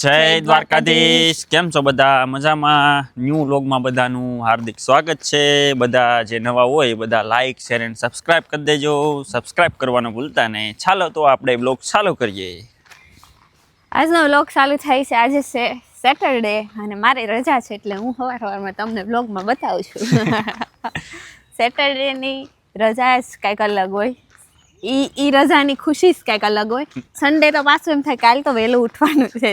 જય દ્વારકાધીશ. કેમ છો બધા? મજામાં? ન્યૂ વ્લોગમાં બધાનું હાર્દિક સ્વાગત છે. બધા જે નવા હોય બધા લાઈક શેર એન્ડ સબસ્ક્રાઇબ કરી દેજો. સબસ્ક્રાઇબ કરવાનું ભૂલતા નહીં. ચાલો તો આપણે વ્લોગ ચાલુ કરીએ. આજનો વ્લોગ ચાલુ થાય છે. આજે છે સેટરડે અને મારી રજા છે એટલે હું સવારમાં તમને વ્લોગમાં બતાવું છું. સેટરડેની રજા જ કંઈક અલગ હોય. ઈ રજાની ખુશી જ કંઈક અલગ હોય. સન્ડે તો પાછું એમ થાય કાલ તો વહેલું ઉઠવાનું છે,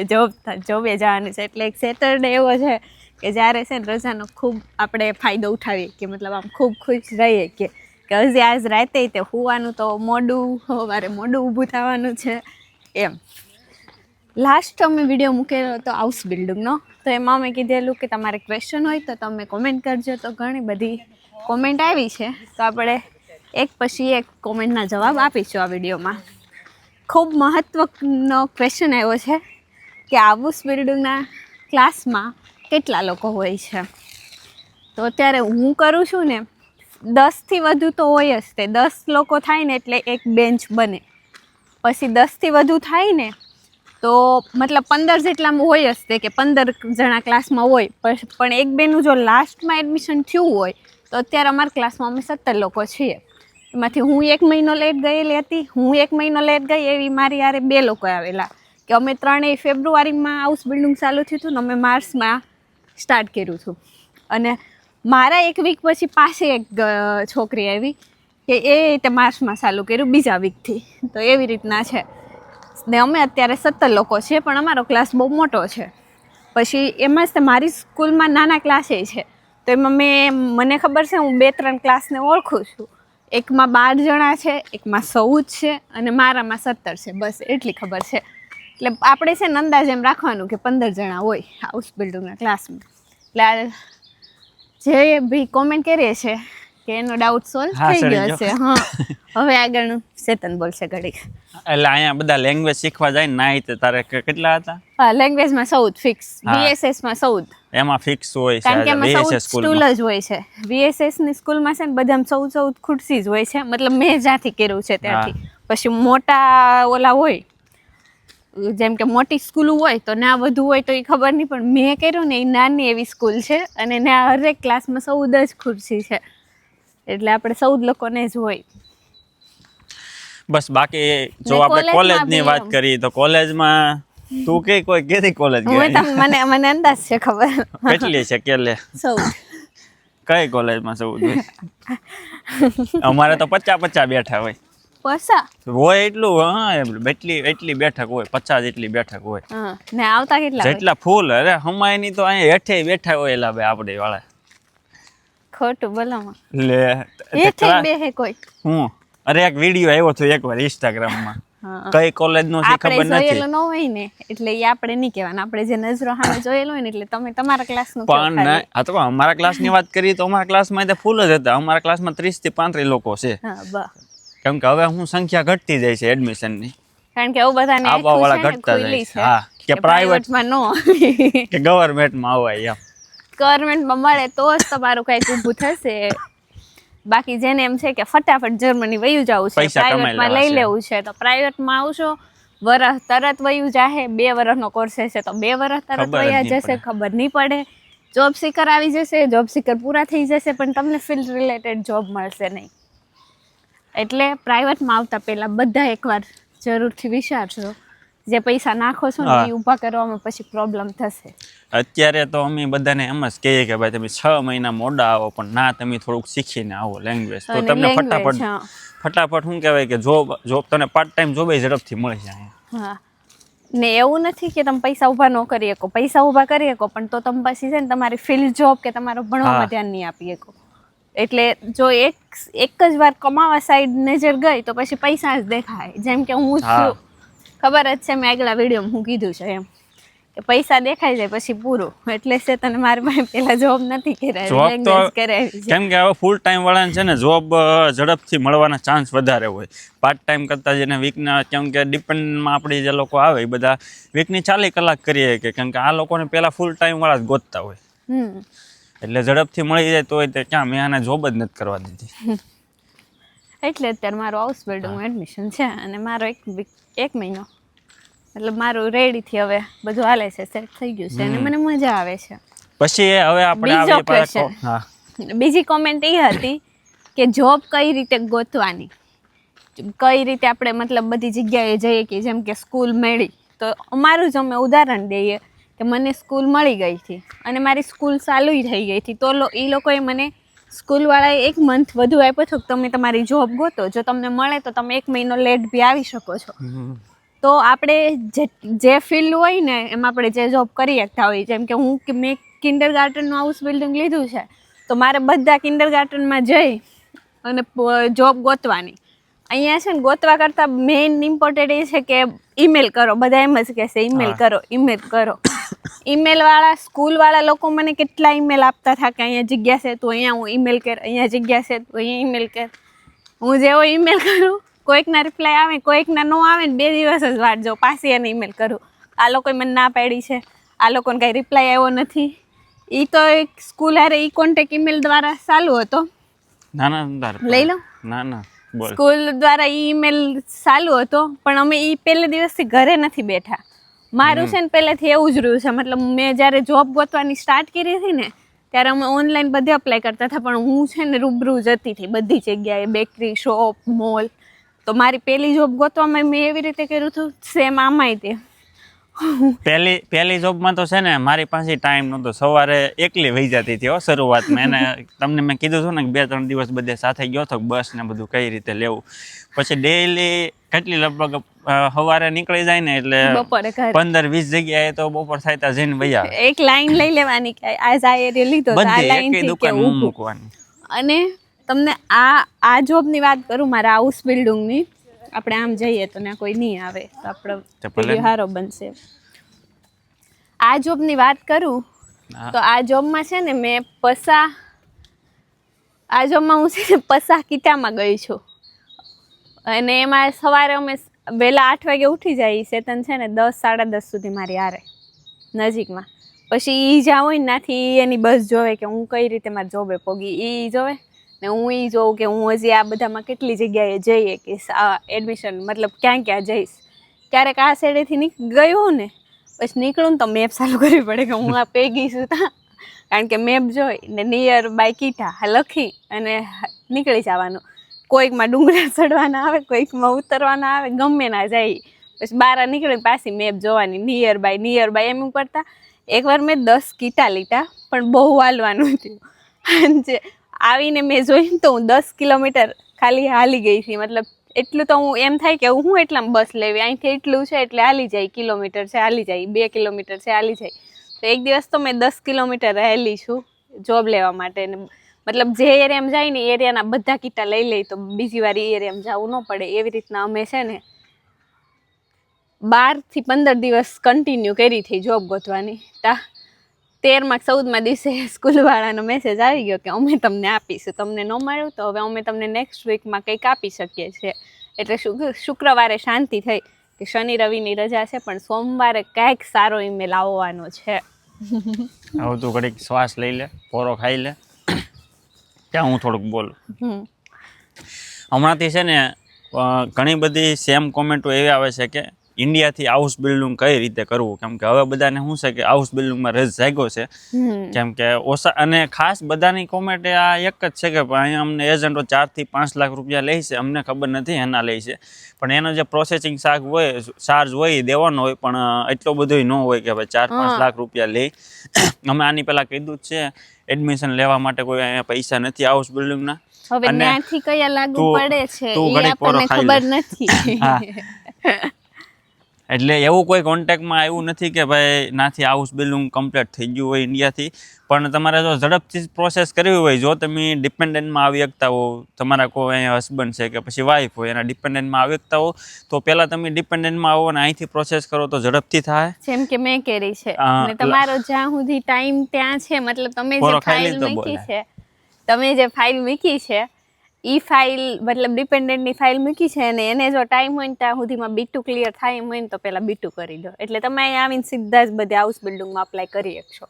જોબે જવાનું છે. એટલે એક સેટરડે એવો છે કે જ્યારે છે ને રજાનો ખૂબ આપણે ફાયદો ઉઠાવીએ કે મતલબ આમ ખૂબ ખુશ રહીએ કે હજી આજ રાતે તે હોવાનું તો મોડું, સવારે મોડું ઊભું થવાનું છે એમ. લાસ્ટ અમે વિડીયો મૂકેલો હતો હાઉસ બિલ્ડિંગનો, તો એમાં મેં કીધેલું કે તમારે ક્વેશ્ચન હોય તો તમે કોમેન્ટ કરજો. તો ઘણી બધી કોમેન્ટ આવી છે, તો આપણે એક પછી એક કોમેન્ટના જવાબ આપીશું આ વિડીયોમાં. ખૂબ મહત્વનો ક્વેશ્ચન આવ્યો છે કે હાઉસ બિલ્ડિંગના ક્લાસમાં કેટલા લોકો હોય છે. તો અત્યારે હું કરું છું ને 10થી વધુ તો હોય જ. તે 10 લોકો થાય ને એટલે એક બેન્ચ બને. પછી 10થી વધુ થાય ને તો મતલબ 15 જેટલામાં હોય જ તે કે 15 જણા ક્લાસમાં હોય. પણ એક બેનું જો લાસ્ટમાં એડમિશન થયું હોય તો અત્યારે અમારા ક્લાસમાં અમે 17 લોકો છીએ. એમાંથી હું 1 મહિનો લેટ ગયેલી હતી. હું 1 મહિનો લેટ ગઈ એવી મારી યારે 2 લોકો આવેલા કે અમે ત્રણેય ફેબ્રુઆરીમાં હાઉસ બિલ્ડિંગ ચાલુ થયું હતું ને અમે માર્ચમાં સ્ટાર્ટ કર્યું હતું. અને મારા 1 વીક પછી પાછી એક છોકરી આવી કે એ રીતે માર્ચમાં ચાલુ કર્યું બીજા વીકથી. તો એવી રીતના છે ને અમે અત્યારે 17 લોકો છીએ, પણ અમારો ક્લાસ બહુ મોટો છે. પછી એમાં જ મારી સ્કૂલમાં નાના ક્લાસે છે, તો એમાં મને ખબર છે હું 2-3 ક્લાસને ઓળખું છું. એકમાં 12 જણા છે, એકમાં 14 છે અને મારામાં 17 છે. બસ એટલી ખબર છે. એટલે આપણે છે ને અંદાજ એમ રાખવાનું કે 15 જણા હોય હાઉસ બિલ્ડિંગના ક્લાસમાં. એટલે જે ભાઈ કોમેન્ટ કરીએ છે કે એનો ડાઉટ સોલ્વ થઈ ગયો હશે. હા, હવે આગળનું ચેતન બોલશે ઘડીક. એટલે અહીંયા બધા લેંગ્વેજ શીખવા જાય ને નાઈ તારે કેટલા હતા? હા, લેંગ્વેજમાં 14 ફિક્સ, VSSમાં 14. એમાં ફિક્સ હોય કારણ કે એમાં 14 VSS સ્ટૂલ જ હોય છે. VSSની સ્કૂલમાં છે ને બધામાં 14 ખુરશી જ હોય છે. મતલબ મેં જ્યાંથી કર્યું છે ત્યાંથી. પછી મોટા ઓલા હોય, જેમ કે મોટી સ્કૂલ હોય તો ના વધુ હોય તો એ ખબર નહીં, પણ મેં કર્યું ને એ નાની એવી સ્કૂલ છે અને ત્યાં હરેક ક્લાસમાં 14 જ ખુરશી છે. એટલે આપણે 14 લોકોને જ હોય. બસ બાકી જો આપણે કોલેજની વાત કરીએ તો કોલેજમાં તું કોઈ કેતી કોલેજ ગઈ? મને અંદાજ છે ખબર. કેટલી છે કેલે? 14. કઈ કોલેજમાં 14? અમારે તો 50 બેઠા હોય. હોય એટલું, હા, એટલી બેઠક હોય, 50 જેટલી બેઠક હોય. ને આવતા કેટલા? જેટલા ફૂલ. અરે હમાય ની તો અહીંયા હેઠે બેઠા હોય એલા બે આપણે વાળા. ખોટું બોલામાં લે હેઠે બેહે કોઈ. હું અરે એક વિડિયો આવ્યો હતો એકવાર ઇન્સ્ટાગ્રામમાં. કઈ કોલેજ નો છે ખબર નથી. આપણે જોયેલો ન હોય ને એટલે એ આપણે નહીં કહેવાનું. આપણે જે નજરો સામે જોયેલો હોય ને એટલે તમે તમારા ક્લાસનું પણ હા તો અમારા ક્લાસની વાત કરીએ તો અમારા ક્લાસમાં ફૂલ જ હતા. અમારા ક્લાસમાં 30 થી 35 લોકો છે. કેમ કે હવે હું સંખ્યા ઘટતી જાય છે એડમિશનની. કારણ કે એવું બધાને આવવા વાળા ઘટતા જાય છે. હા, કે પ્રાઇવેટમાં નો કે ગવર્નમેન્ટમાં આવાય એમ. ગવર્નમેન્ટમાં મળે તો જ તમારું કંઈક ઊભું થશે. બાકી જેને એમ છે કે ફટાફટ જર્મની વયું જવું છે, પ્રાઇવેટમાં લઈ લેવું છે, તો પ્રાઇવેટમાં આવશો. વરસ તરત વયું જાહે. 2 વર્ષનો કોર્સ છે તો 2 વર્ષ તરત વયા જશે, ખબર નહીં પડે. જોબ સિકર આવી જશે, જોબ સિકર પૂરા થઈ જશે, પણ તમને ફિલ્ડ રિલેટેડ જોબ મળશે નહીં. એટલે પ્રાઇવેટમાં આવતા પહેલાં બધા એકવાર જરૂરથી વિચારજો. જે પૈસા નાખો છો ને એ ઊભા કરવામાં પછી પ્રોબ્લેમ થશે. અત્યારે તો અમે બધાને એમ જ કહીએ કે ભાઈ તમે 6 મહિના મોડા આવો, પણ ના તમે થોડુંક શીખીને આવો લેંગ્વેજ, તો તમને ફટાફટ શું કહેવાય કે જોબ તને પાર્ટ ટાઈમ જોબ ઝડપથી મળી જાય. હા, ને એવું નથી કે તમે પૈસા ઊભા ન કરી શકો. પૈસા ઊભા કરી શકો, પણ તો તમે પછી છે ને તમારી ફિલ્ડ જોબ કે તમારો ભણવામાં ધ્યાન નહીં આપી શકો. એટલે જો એક જ વાર કમાવા સાઈડ નજર ગઈ તો પછી પૈસા જ દેખાય. જેમ કે હું છું, ખબર જ છે, મેં આગલા વિડીયોમાં હું કીધું છે એમ કે પૈસા દેખાઈ જાય પછી પૂરું. એટલે છે તને મારી પાસે પેલા જોબ નથી કરાવી. કેમ કે હવે ફૂલ ટાઈમ વાળાને છે ને જોબ ઝડપથી મળવાના ચાન્સ વધારે હોય. પાર્ટ ટાઈમ કરતાં જેને વીકના, કેમ કે ડિપેન્ડમાં આપણી જે લોકો આવે એ બધા વીકની 40 કલાક કરીએ કે કેમ કે આ લોકોને પેલા ફૂલ ટાઈમ વાળા જ ગોતતા હોય. એટલે ઝડપથી મળી જાય તો તે ક્યાં મેં આને જોબ જ નથી કરવા દીધી. એટલે અત્યારે મારું હાઉસ બિલ્ડિંગમાં એડમિશન છે અને મારો 1 મહિનો મતલબ મારું રેડીથી હવે બધું હાલે છે, સેટ થઈ ગયું છે અને મને મજા આવે છે. પછી હવે આપણે બીજો આવી question. હા બીજી કોમેન્ટ એ હતી કે જોબ કઈ રીતે ગોતવાની, કઈ રીતે આપણે મતલબ બધી જગ્યાએ જઈએ કે જેમ કે સ્કૂલ મળી. તો અમારું જ અમે ઉદાહરણ દઈએ કે મને સ્કૂલ મળી ગઈ હતી અને મારી સ્કૂલ ચાલુ થઈ ગઈ હતી, તો એ લોકોએ મને સ્કૂલવાળાએ 1 મંથ વધુ આપ્યો હતો કે તમે તમારી જોબ ગોતો, જો તમને મળે તો તમે 1 મહિનો લેટ બી આવી શકો છો. તો આપણે જે ફિલ્ડ હોય ને એમાં આપણે જે જોબ કરી શકતા હોય, જેમ કે મેં કિન્ડર ગાર્ટનનું હાઉસ બિલ્ડિંગ લીધું છે, તો મારે બધા કિન્ડર ગાર્ટનમાં જઈ અને જોબ ગોતવાની. અહીંયા છે ને ગોતવા કરતાં મેઇન ઇમ્પોર્ટન્ટ એ છે કે ઈમેલ કરો. બધા એમ જ કહેશે ઈમેલ કરો, ઈમેલ કરો. ઈમેલવાળા સ્કૂલવાળા લોકો મને કેટલા ઈમેલ આપતા હતા કે અહીંયા જગ્યા છે તો અહીંયા હું ઈમેલ કર, અહીંયા જગ્યા છે તો અહીંયા ઈમેલ કર. હું જેવો ઈમેલ કરું, કોઈકના રિપ્લાય આવે, કોઈકના ન આવે ને 2 દિવસ જ વાટ જાઉં, પાછી એને ઈમેલ કરું. આ લોકોએ મને ના પાડી છે, આ લોકોને કાંઈ રિપ્લાય આવ્યો નથી. એ તો એક સ્કૂલ હારે એ કોન્ટેક્ટ ઈમેલ દ્વારા ચાલુ હતો. ના લઈ લો. ના બોલ. સ્કૂલ દ્વારા ઈમેલ ચાલુ હતો, પણ અમે પહેલે દિવસથી ઘરે નથી બેઠા. મારું છે ને પહેલેથી એવું જ રહ્યું છે, મતલબ મેં જ્યારે જોબ ગોતવાની સ્ટાર્ટ કરી હતી ને ત્યારે અમે ઓનલાઈન બધે અપ્લાય કરતા હતા, પણ હું છે ને રૂબરૂ જતી હતી બધી જગ્યાએ, બેકરી, શોપ, મોલ. તો મારી પહેલી જોબ ગોતવામાં મેં એવી રીતે કર્યું હતું, સેમ આમાંય તે. પહેલી જોબમાં તો છે ને મારી પાસે ટાઈમ નહોતો, સવારે એકલી વહી જતી હતી શરૂઆતમાં. એને તમને મેં કીધું હતું ને કે 2-3 દિવસ બધે સાથે ગયો હતો, બસ ને બધું કઈ રીતે લેવું. પછી ડેઈલી કેટલી લગભગ સવારે નીકળી જાય ને એટલે બપોરે 15-20 જગ્યાએ તો બપોર થાય ત્યાં જઈને વહી આવે. એક લાઈન લઈ લેવાની કે આજ આ એરિયા લીધો તો આ લાઈનથી કે મૂકવાની. અને તમને આ જોબની વાત કરું, મારા હાઉસ બિલ્ડિંગની, આપણે આમ જઈએ તો ત્યાં કોઈ નહીં આવે તો આપણો સારો બનશે. આ જોબની વાત કરું તો આ જોબમાં છે ને મેં આ જોબમાં હું છે ને પસા કીટામાં ગઈ છું. અને એમાં સવારે અમે વહેલા 8 વાગે ઉઠી જાય, સેતન છે ને 10-10:30 સુધી મારી હારે નજીકમાં. પછી એ જ્યાં હોય ને ત્યાંથી એની બસ જોવે કે હું કઈ રીતે મારી જોબે પોગી, એ જોવે ને હું એ જોઉં કે હું હજી આ બધામાં કેટલી જગ્યાએ જઈએ કે એડમિશન મતલબ ક્યાં ક્યાં જઈશ. ક્યારેક આ સાઈડેથી ગયું ને પછી નીકળું ને તો મેપ ચાલુ કરવી પડે કે હું આ પેગી છું ત્યાં, કારણ કે મેપ જોઈ ને નિયર બાય કીટા લખી અને નીકળી જવાનું. કોઈકમાં ડુંગરા ચડવાના આવે, કોઈકમાં ઉતરવાના આવે, ગમે ના જાય. પછી બહાર નીકળીને પાછી મેપ જોવાની, નિયર બાય એમ કરતા. એકવાર મેં 10 કીટા લીધા, પણ બહુ હાલવાનું થયું. આવીને મેં જોઈને તો હું 10 કિલોમીટર ખાલી હાલી ગઈ હતી. મતલબ એટલું તો હું એમ થાય કે હું એટલામાં બસ લેવી, અહીંથી એટલું છે એટલે હાલી જાય, કિલોમીટર છે હાલી જાય, 2 કિલોમીટર છે હાલી જાય. તો એક દિવસ તો મેં 10 કિલોમીટર રહેલી છું જોબ લેવા માટે. મતલબ જે એરિયામાં જાય ને એરિયાના બધા કીટા લઈ લઈ તો બીજી વાર એ એરિયામાં જવું ન પડે. એવી રીતના અમે છે ને 12 થી 15 દિવસ કન્ટિન્યુ કરી હતી જોબ ગોતવાની. 13માં 14માં દિવસે સ્કૂલવાળાનો મેસેજ આવી ગયો કે અમે તમને આપીશું, તમને ન મળ્યું તો હવે અમે તમને નેક્સ્ટ વીકમાં કંઈક આપી શકીએ છીએ. એટલે શુક્રવારે શાંતિ થઈ કે શનિ રવિની રજા છે, પણ સોમવારે કંઈક સારો ઈમેલ આવવાનો છે. હવે તું ઘડીક શ્વાસ લઈ લે, પોરો ખાઈ લે, ત્યાં હું થોડુંક બોલું. હમણાંથી છે ને ઘણી બધી સેમ કોમેન્ટો એવી આવે છે કે ઇન્ડિયાથી હાઉસ બિલ્ડિંગ કઈ રીતે કરવું, કેમ કે હવે બધાને શું છે કે હાઉસ બિલ્ડિંગમાં રસ જાગ્યો છે. કેમ કે ઓછા અને ખાસ બધાની કોમેન્ટ આ એક જ છે કે અહીંયા અમને એજન્ટો 4 થી 5 લાખ રૂપિયા લે છે, અમને ખબર નથી એના લે છે, પણ એનો જે પ્રોસેસિંગ ચાર્જ હોય એ દેવાનો હોય, પણ એટલો બધો ન હોય કે ભાઈ 4-5 લાખ રૂપિયા લે. અમે આની પહેલાં કીધું જ છે, એડમિશન લેવા માટે કોઈ અહીંયા પૈસા નથી હાઉસ બિલ્ડિંગના. હવે ત્યાંથી કયા લાગુ પડે છે એ આપણને ખબર નથી. એટલે એવું કોઈ કોન્ટેક્ટમાં આવ્યું નથી કે ભાઈ નાથી હાઉસ બિલ્ડિંગ કમ્પ્લીટ થઈ ગયું હોય ઇન્ડિયાથી. પણ તમારે જો ઝડપથી પ્રોસેસ કરવી હોય, જો તમે ડિપેન્ડન્ટમાં આવી શકતા હો, તમારા કોઈ અહીંયા હસબન્ડ છે કે પછી વાઈફ હોય એના ડિપેન્ડન્ટમાં આવી શકતા હો, તો પહેલાં તમે ડિપેન્ડન્ટમાં આવો અને અહીંથી પ્રોસેસ કરો તો ઝડપથી થાય. જેમ કે મેં કરી છે અને તમારો જ્યાં સુધી ટાઈમ ત્યાં છે, મતલબ તમે જે ફાઇલ મૂકી છે, એ ફાઇલ મતલબ ડિપેન્ડન્ટની ફાઇલ મૂકી છે અને એને જો ટાઈમ હોય ને ત્યાં સુધીમાં B2 ક્લિયર થાય એમ હોય ને તો પહેલાં B2 કરી દો, એટલે તમે અહીંયા આવીને સીધા જ બધે હાઉસ બિલ્ડિંગમાં અપ્લાય કરી શકશો.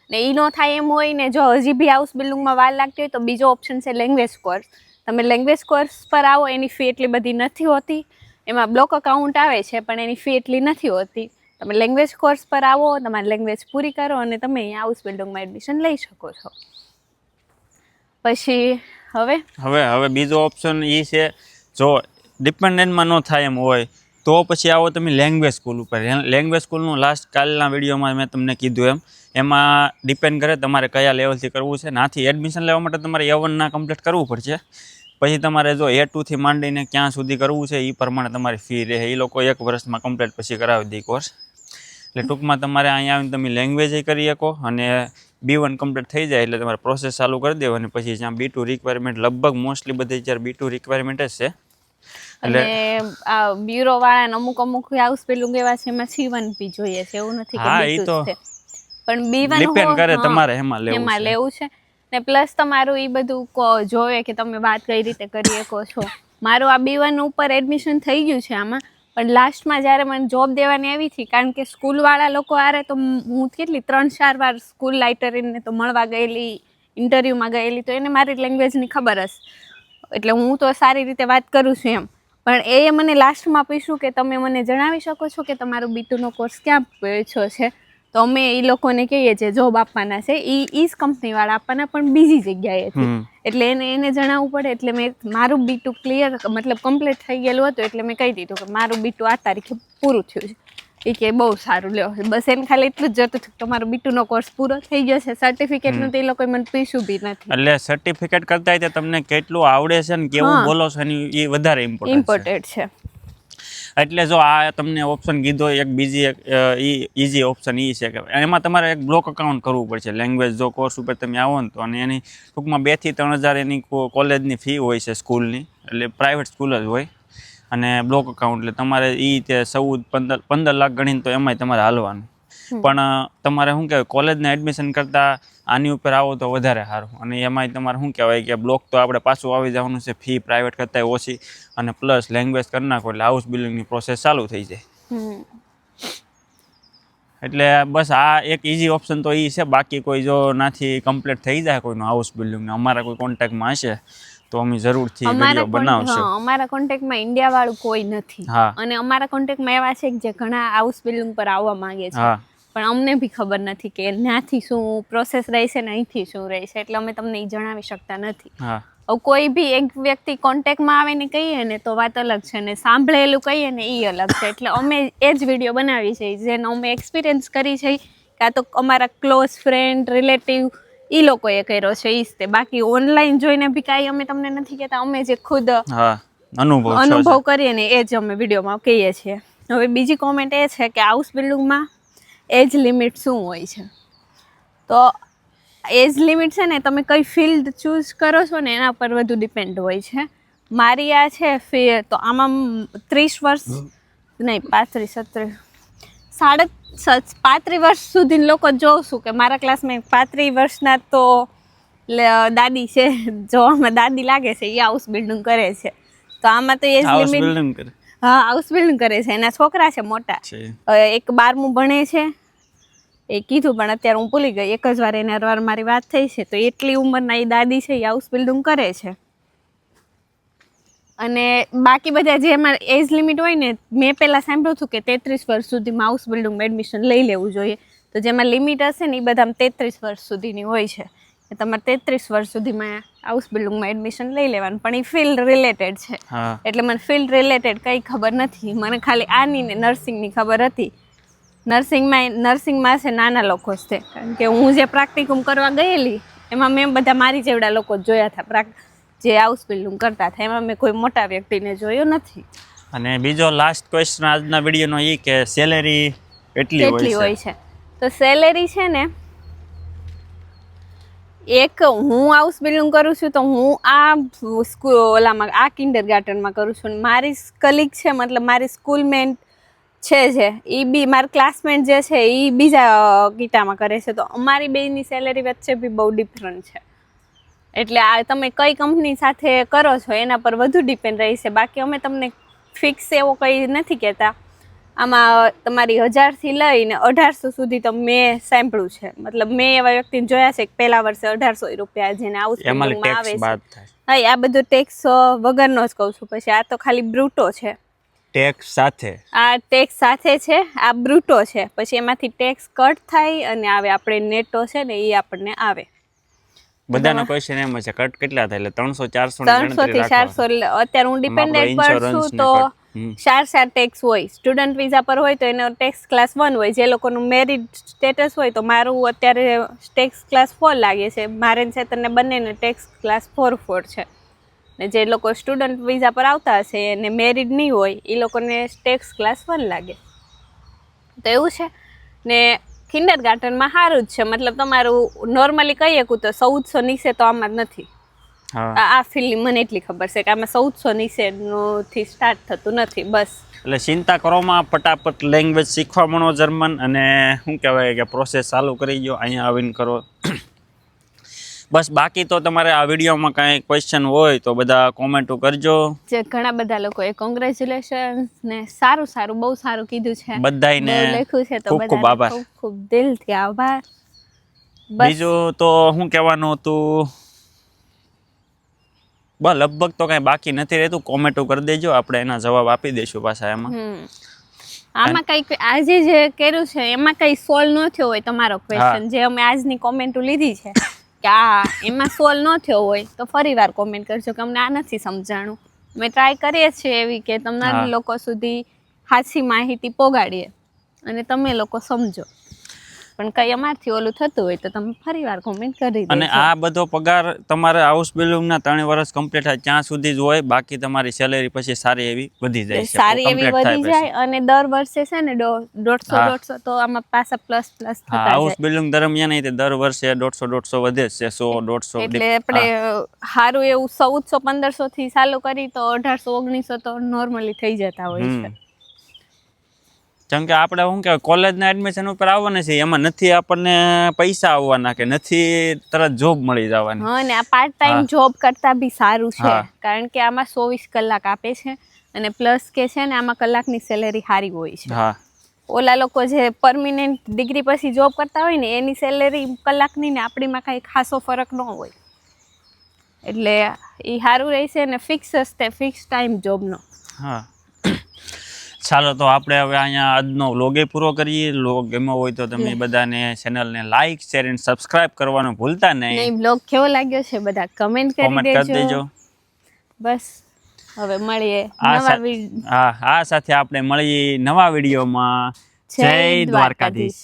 ને એ ન થાય એમ હોય ને જો હજી બી હાઉસ બિલ્ડિંગમાં વાર લાગતી હોય તો બીજો ઓપ્શન છે લેંગ્વેજ કોર્સ. તમે લેંગ્વેજ કોર્સ પર આવો, એની ફી એટલી બધી નથી હોતી, એમાં બ્લોક અકાઉન્ટ આવે છે પણ એની ફી એટલી નથી હોતી. તમે લેંગ્વેજ કોર્સ પર આવો, તમારી લેંગ્વેજ પૂરી કરો અને તમે અહીંયા હાઉસ બિલ્ડિંગમાં એડમિશન લઈ શકો છો. પછી હવે બીજો ઓપ્શન એ છે, જો ડિપેન્ડન્ટમાં ન થાય એમ હોય તો પછી આવો તમે લેંગ્વેજ સ્કૂલ ઉપર. લેંગ્વેજ સ્કૂલનું લાસ્ટ કાલના વિડીયોમાં મેં તમને કીધું એમાં ડિપેન્ડ કરે તમારે કયા લેવલથી કરવું છે. નાથી એડમિશન લેવા માટે તમારે A1 કમ્પ્લીટ કરવું પડશે. પછી તમારે જો A2 થી માંડીને ક્યાં સુધી કરવું છે એ પ્રમાણે તમારી ફી રહે. એ લોકો 1 વર્ષમાં કમ્પ્લીટ પછી કરાવી દે કોર્સ. એટલે ટૂંકમાં તમારે અહીંયા આવીને તમે લેંગ્વેજ કરી શકો અને B1 કમ્પ્લીટ થઈ જાય એટલે તમારે પ્રોસેસ ચાલુ કરી દેવાની. પછી જ્યાં B2 રિક્વાયરમેન્ટ લગભગ મોસ્ટલી બધી જ્યારે B2 રિક્વાયરમેન્ટ જ છે. અને આ બ્યુરો વાળાને અમુક હાઉસ બિલ્ડિંગ એવા છે એમાં C1 બી જોઈએ છે, એવું નથી કે B2 છે. પણ B1 ડિપેન્ડ કરે તમારે એમાં લેવું છે. ને પ્લસ તમારું એ બધું જોવે કે તમે વાત કઈ રીતે કરી શકો છો. મારું આ B1 ઉપર એડમિશન થઈ ગયું છે આમાં, પણ લાસ્ટમાં જ્યારે મને જોબ દેવાની આવી હતી, કારણ કે સ્કૂલવાળા લોકો આરે તો હું કેટલી 3-4 વાર સ્કૂલ લાઇટરીને તો મળવા ગયેલી, ઇન્ટરવ્યૂમાં ગયેલી, તો એને મારી લેંગ્વેજની ખબર હશે એટલે હું તો સારી રીતે વાત કરું છું એમ. પણ એ મને લાસ્ટમાં પૂછ્યું કે તમે મને જણાવી શકો છો કે તમારો B2નો કોર્સ ક્યાં પૂછ્યો છે? તો અમે એ લોકોને કહીએ છીએ જોબ આપવાના છે, એ જ કંપનીવાળા આપવાના પણ બીજી જગ્યાએથી. એટલે એને જણાવવું પડે. એટલે મેં મારું B2 ક્લિયર મતલબ કમ્પ્લીટ થઈ ગયેલું હતું એટલે મેં કહી દીધું કે મારું B2 આ તારીખે પૂરું થયું છે. એ કે બહુ સારું લ્યો. બસ એને ખાલી એટલું જ જોતું હતું કે તમારો B2નો કોર્સ પૂરો થઈ ગયો છે. સર્ટિફિકેટનું તો એ લોકોએ મને પૂછ્યું બી નથી. એટલે સર્ટિફિકેટ કરતા તમને કેટલું આવડે છે ને કેવું બોલો છો એ વધારે ઇમ્પોર્ટન્ટ છે. એટલે જો આ તમને ઓપ્શન કીધો, એક બીજી એક ઇઝી ઓપ્શન એ છે કે એમાં તમારે એક બ્લોક અકાઉન્ટ કરવું પડશે. લેંગ્વેજ જો કોર્સ ઉપર તમે આવો ને તો, અને એની ટૂંકમાં 2 થી 3 હજાર એની કોલેજની ફી હોય છે સ્કૂલની, એટલે પ્રાઇવેટ સ્કૂલ જ હોય. અને બ્લોક અકાઉન્ટ એટલે તમારે એ તે 15 લાખ ગણીને તો એમાંય તમારે હાલવાનું. પણ તમારે શું કહેવાય, કોલેજના એડમિશન કરતાં આની ઉપર આવો તો વધારે સારું. અને એમાંય તમારે શું કહેવાય કે બ્લોક તો આપણે પાછું આવી જવાનું છે, ફી પ્રાઇવેટ કરતાં ઓછી, અને પ્લસ લેંગ્વેજ કરી નાખો એટલે હાઉસ બિલ્ડિંગની પ્રોસેસ ચાલુ થઈ જાય. એટલે બસ આ એક ઇઝી ઓપ્શન તો એ છે. બાકી કોઈ જો નાથી કમ્પ્લીટ થઈ જાય કોઈનું હાઉસ બિલ્ડિંગને, અમારા કોઈ કોન્ટેક્ટમાં હશે તો અમે જરૂરથી વિડીયો બનાવશું. અમારા કોન્ટેક્ટમાં ઇન્ડિયા વાળું કોઈ નથી. અને અમારા કોન્ટેક્ટમાં એવા છે કે જે ઘણા હાઉસ બિલ્ડિંગ પર આવવા માંગે છે, પણ અમને બી ખબર નથી કે ત્યાંથી શું પ્રોસેસ રહેશે ને અહીંથી શું રહેશે, એટલે અમે તમને એ જણાવી શકતા નથી. કોઈ બી એક વ્યક્તિ કોન્ટેક્ટમાં આવે ને કહીએ ને તો વાત અલગ છે, ને સાંભળેલું કહીએ ને એ અલગ છે. એટલે અમે એ જ વિડીયો બનાવી છે જેનો અમે એક્સપિરિયન્સ કરી છે, કાં તો અમારા ક્લોઝ ફ્રેન્ડ રિલેટિવ એ લોકોએ કર્યો છે એ જ તે. બાકી ઓનલાઈન જોઈને બી કાંઈ અમે તમને નથી કહેતા, અમે જે ખુદ અનુભવ કરીએ ને એ જ અમે વિડીયોમાં કહીએ છીએ. હવે બીજી કોમેન્ટ એ છે કે હાઉસ બિલ્ડિંગમાં એજ લિમિટ શું હોય છે? તો એજ લિમિટ છે ને તમે કઈ ફિલ્ડ ચૂઝ કરો છો ને એના પર વધુ ડિપેન્ડ હોય છે. મારી આ છે ફી તો આમાં 30 વર્ષ નહીં 35 વર્ષ સુધી લોકો જોઉં છું કે મારા ક્લાસમાં 35 વર્ષના તો દાદી છે, જોવામાં દાદી લાગે છે, એ હાઉસ બિલ્ડિંગ કરે છે. તો આમાં તો એજ લિમિટ હાઉસ બિલ્ડિંગ કરે છે. એના છોકરા છે મોટા, એક 12મું ભણે છે એ કીધું, પણ અત્યારે હું ભૂલી ગઈ. એક જ વાર એના વાર મારી વાત થઈ છે, તો એટલી ઉંમરના એ દાદી છે એ હાઉસ બિલ્ડિંગ કરે છે. અને બાકી બધા જે એમાં એજ લિમિટ હોય ને, મેં પહેલાં સાંભળ્યું હતું કે 33 વર્ષ સુધીમાં હાઉસ બિલ્ડિંગમાં એડમિશન લઈ લેવું જોઈએ. તો જેમાં લિમિટ હશે ને એ બધામાં 33 વર્ષ સુધીની હોય છે. તમારે 33 વર્ષ સુધીમાં હાઉસ બિલ્ડિંગમાં એડમિશન લઈ લેવાનું. પણ એ ફિલ્ડ રિલેટેડ છે, એટલે મને ફિલ્ડ રિલેટેડ કંઈ ખબર નથી. મને ખાલી આની ને નર્સિંગની ખબર હતી. નર્સિંગમાં છે નાના લોકો જ છે, કારણ કે હું જે પ્રેક્ટિકમ કરવા ગયેલી એમાં મેં બધા મારી જેવડા લોકો જ જોયા હતા જે હાઉસ બિલ્ડિંગ કરતા હતા. એમાં મેં કોઈ મોટા વ્યક્તિને જોયો નથી. અને બીજો લાસ્ટ ક્વેશ્ચન આજના વિડીયોનો એ કે સેલેરી કેટલી હોય છે? તો સેલેરી છે ને, એક હું હાઉસ બિલ્ડિંગ કરું છું તો હું આ ઓલામાં આ કિન્ડરગાર્ટનમાં કરું છું. મારી કલીગ છે, મતલબ મારી સ્કૂલમેટ છે એ બી મારા ક્લાસમેટ જે છે એ બીજા ગીટામાં કરે છે. તો અમારી બેની સેલેરી વચ્ચે બી બહુ ડિફરન્ટ છે. એટલે આ તમે કઈ કંપની સાથે કરો છો એના પર વધુ ડિપેન્ડ રહી છે. બાકી અમે તમને ફિક્સ એવો કંઈ નથી કહેતા. આમાં તમારી 1000થી લઈને 1800 સુધી તો મેં સાંભળ્યું છે. મતલબ મેં એવા વ્યક્તિને જોયા છે કે પહેલા વર્ષે 1800 રૂપિયા જેને હાઉસ બિલ્ડિંગમાં આવે છે. હા, આ બધું ટેક્સ વગરનો જ કહું છું. પછી આ તો ખાલી બ્રુટો છે. ટેક્સ સાથે આ ટેક્સ સાથે છે, આ બ્રુટો છે, પછી એમાંથી ટેક્સ કટ થાય અને આવે આપણે નેટો છે ને એ આપણને આવે. બધાનો ક્વેશ્ચન એમ છે કટ કેટલા થાય એટલે 300 400 300 થી 400. અત્યારે હું ડિપેન્ડન્ટ પર છું તો 4 ટેક્સ હોય. સ્ટુડન્ટ વિઝા પર હોય તો એનો ટેક્સ ક્લાસ 1 હોય. જે લોકોનું મેરિટ સ્ટેટસ હોય તો મારું અત્યારે ટેક્સ ક્લાસ 4 લાગે છે. મારે ને ચેતનને બંનેને ટેક્સ ક્લાસ 4 છે. ને જે લોકો સ્ટુડન્ટ વિઝા પર આવતા હશે અને મેરિડ નહીં હોય એ લોકોને ટેક્સ ક્લાસ 1 લાગે. તો એવું છે ને કિન્ડર ગાર્ટનમાં સારું જ છે. મતલબ તમારું નોર્મલી કહીએ કે તો 1400 નીચે તો આમાં જ નથી. આ ફિલ્ડની મને એટલી ખબર છે કે આમાં 1400 નીચેથી સ્ટાર્ટ થતું નથી. બસ એટલે ચિંતા કરોમાં ફટાફટ લેંગ્વેજ શીખવા મળો જર્મન અને શું કહેવાય કે પ્રોસેસ ચાલુ કરી દો અહીંયા આવીને કરો. બસ બાકી તો તમારે આ વિડીયોમાં કાંઈ ક્વેશ્ચન હોય તો બધા કોમેન્ટો કરજો. જે ઘણા બધા લોકોએ કોંગ્રેચ્યુલેશન ને સારું બહુ સારું કીધું છે. બધાયને લખ્યું છે તો ખૂબ ખૂબ આભાર. ખૂબ દિલથી આભાર. બીજું તો શું કહેવાનું હતું બસ લગભગ તો કાંઈ બાકી નથી રહેતું. કોમેન્ટો કરી દેજો આપણે એના જવાબ આપી દઈશું પાછા એમાં. આમાં કંઈક આજે જે કર્યું છે એમાં કંઈ સોલ્વ ન થયો હોય તમારો ક્વેશ્ચન જે અમે આજની કોમેન્ટો લીધી છે કે આ એમાં સોલ્વ ન થયો હોય તો ફરી વાર કોમેન્ટ કરજો કે અમને આ નથી સમજાણું. અમે ટ્રાય કરીએ છીએ એવી કે તમારા લોકો સુધી સાચી માહિતી પહોંચાડીએ અને તમે લોકો સમજો. પણ કંઈ અમારથી ઓલું થતું હોય તો તમે ફરી વાર કોમેન્ટ કરી દેજો. અને આ બધો પગાર તમારે હાઉસ બિલ્ડિંગના 3 વર્ષ કમ્પ્લીટ થાય ત્યાં સુધી જ હોય. બાકી તમારી સેલેરી પછી સારી એવી વધી જાય છે. સારી એવી વધી જાય અને દર વર્ષે છે ને 150 તો આમાં પાછા પ્લસ થતા જાય. હાઉસ બિલ્ડિંગ દરમિયાન દર વર્ષે 150 વધે છે 100 150. એટલે આપણે સારું એવું 1400 1500 થી ચાલુ કરી તો 1800 1900 તો નોર્મલી થઈ જતા હોય છે. જેમ કે આપણે શું કહેવાય કોલેજના એડમિશન ઉપર આવવાના છે એમાં નથી આપણને પૈસા આવવાના કે નથી તરત જોબ મળી જવાની. હા ને આ પાર્ટ ટાઈમ જોબ કરતા બી સારું છે કારણ કે આમાં 24 કલાક આપે છે અને પ્લસ કે છે ને આમાં કલાકની સેલેરી સારી હોય છે. હા ઓલા લોકો જે પરમિનન્ટ ડિગ્રી પછી જોબ કરતા હોય ને એની સેલેરી કલાકની ને આપણીમાં કાંઈ ખાસો ફરક ન હોય. એટલે એ સારું રહેશે ને ફિક્સ હશે ફિક્સ ટાઈમ જોબનો. હા ચાલો તો આપણે હવે અહીંયા આજનો વ્લોગે પૂરો કરીએ. વ્લોગ ગમ્યો હોય તો તમે બધાને ચેનલને લાઈક શેર અને સબસ્ક્રાઇબ કરવાનું ભૂલતા નહીં. વ્લોગ કેવો લાગ્યો છે બધા કમેન્ટ કરી દેજો. બસ હવે મળીએ નવા આ સાથે આપણે મળીએ નવા વિડીયોમાં. જય દ્વારકાધીશ.